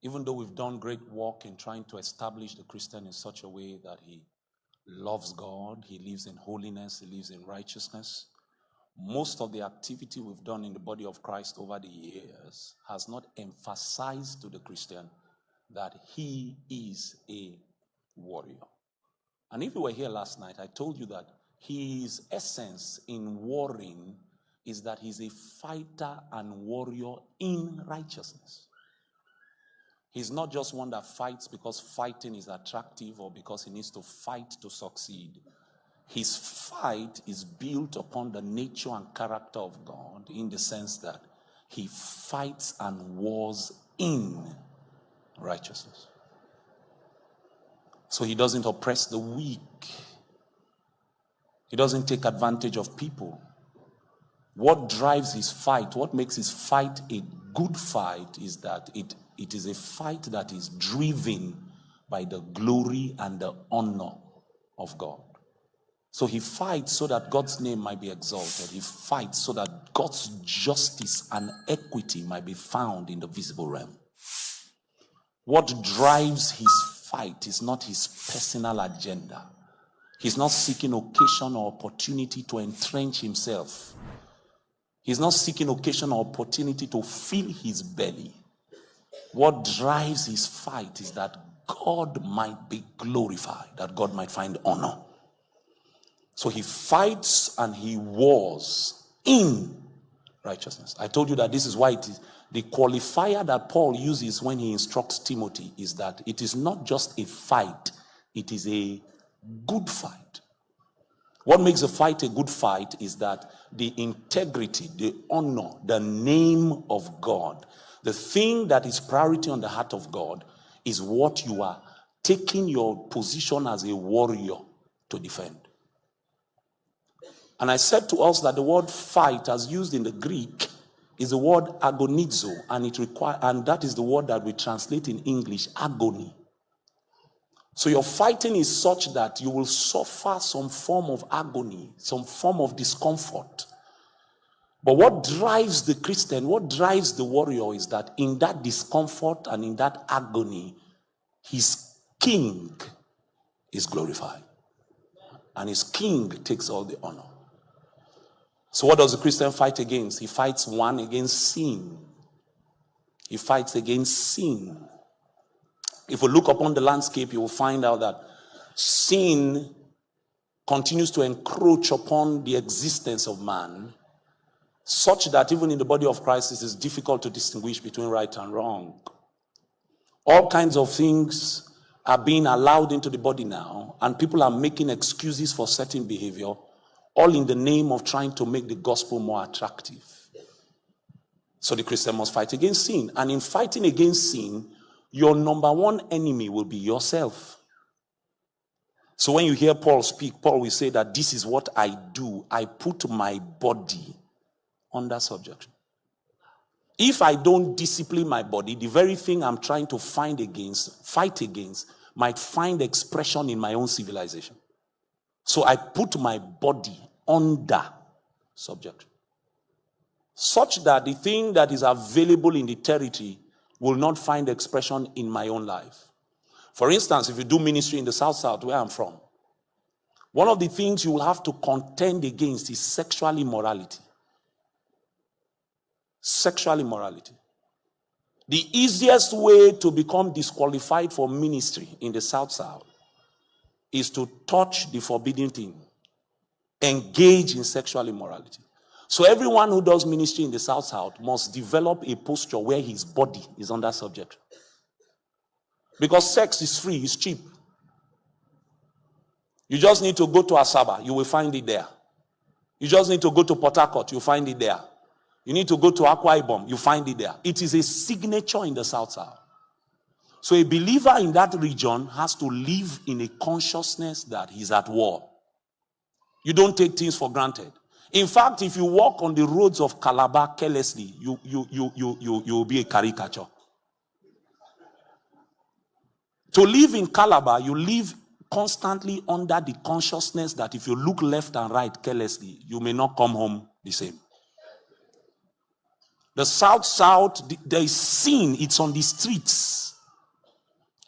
Even though we've done great work in trying to establish the Christian in such a way that he loves God, he lives in holiness, he lives in righteousness, most of the activity we've done in the body of Christ over the years has not emphasized to the Christian that he is a warrior. And if you were here last night, I told you that his essence in warring is that he's a fighter and warrior in righteousness. He's not just one that fights because fighting is attractive or because he needs to fight to succeed. His fight is built upon the nature and character of God in the sense that he fights and wars in righteousness. So he doesn't oppress the weak. He doesn't take advantage of people. What drives his fight, what makes his fight a good fight is that it is a fight that is driven by the glory and the honor of God. So he fights so that God's name might be exalted. He fights so that God's justice and equity might be found in the visible realm. What drives his fight is not his personal agenda. He's not seeking occasion or opportunity to entrench himself. He's not seeking occasion or opportunity to fill his belly. What drives his fight is that God might be glorified, that God might find honor. So he fights and he wars in righteousness. I told you that this is why it is the qualifier that Paul uses when he instructs Timothy is that it is not just a fight, it is a good fight. What makes a fight a good fight is that the integrity, the honor, the name of God, the thing that is priority on the heart of God is what you are taking your position as a warrior to defend. And I said to us that the word fight as used in the Greek is the word agonizo, and that is the word that we translate in English, agony. So your fighting is such that you will suffer some form of agony, some form of discomfort. But what drives the Christian, what drives the warrior is that in that discomfort and in that agony, his king is glorified. And his king takes all the honor. So what does the Christian fight against? He fights one against sin. He fights against sin. If we look upon the landscape, you will find out that sin continues to encroach upon the existence of man, such that even in the body of Christ, it is difficult to distinguish between right and wrong. All kinds of things are being allowed into the body now, and people are making excuses for certain behavior, all in the name of trying to make the gospel more attractive. So the Christian must fight against sin. And in fighting against sin, your number one enemy will be yourself. So when you hear Paul speak, Paul will say that this is what I do. I put my body under subjection. If I don't discipline my body, the very thing I'm trying to fight against, might find expression in my own civilization. So I put my body under subjection, such that the thing that is available in the territory will not find expression in my own life. For instance, if you do ministry in the South, where I'm from, one of the things you will have to contend against is sexual immorality. Sexual immorality. The easiest way to become disqualified for ministry in the South is to touch the forbidden thing, engage in sexual immorality. So everyone who does ministry in the South must develop a posture where his body is under subjection. Because sex is free, it's cheap. You just need to go to Asaba, you will find it there. You just need to go to Port Harcourt, you'll find it there. You need to go to Akwa Ibom, you find it there. It is a signature in the South. So a believer in that region has to live in a consciousness that he's at war. You don't take things for granted. In fact, if you walk on the roads of Calabar carelessly, you'll be a caricature. To live in Calabar, you live constantly under the consciousness that if you look left and right carelessly, you may not come home the same. The South, there is sin, it's on the streets.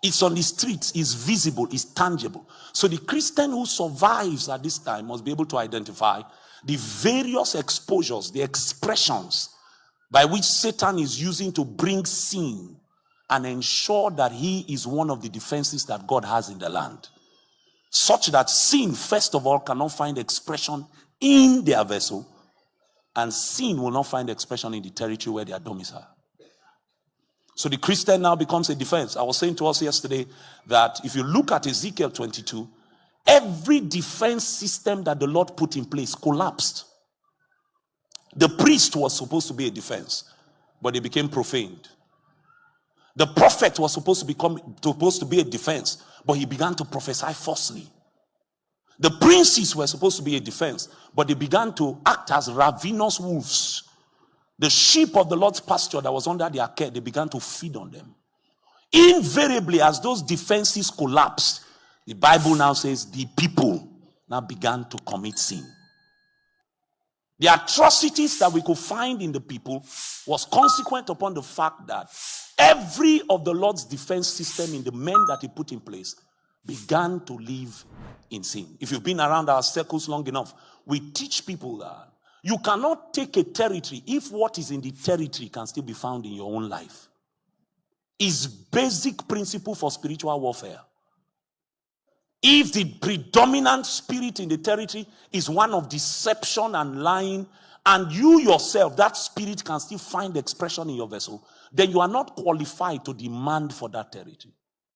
It's on the streets, it's visible, it's tangible. So the Christian who survives at this time must be able to identify the various exposures, the expressions by which Satan is using to bring sin and ensure that he is one of the defenses that God has in the land. Such that sin, first of all, cannot find expression in their vessel, and sin will not find expression in the territory where they are domiciled. So the Christian now becomes a defense. I was saying to us yesterday that if you look at Ezekiel 22, every defense system that the Lord put in place collapsed. The priest was supposed to be a defense, but they became profaned. The prophet was supposed to be a defense, but he began to prophesy falsely. The princes were supposed to be a defense, but they began to act as ravenous wolves. The sheep of the Lord's pasture that was under their care, they began to feed on them. Invariably, as those defenses collapsed, the Bible now says the people now began to commit sin. The atrocities that we could find in the people was consequent upon the fact that every of the Lord's defense system in the men that he put in place began to live in sin. If you've been around our circles long enough, we teach people that you cannot take a territory if what is in the territory can still be found in your own life. It's basic principle for spiritual warfare. If the predominant spirit in the territory is one of deception and lying, and you yourself, that spirit can still find expression in your vessel, then you are not qualified to demand for that territory.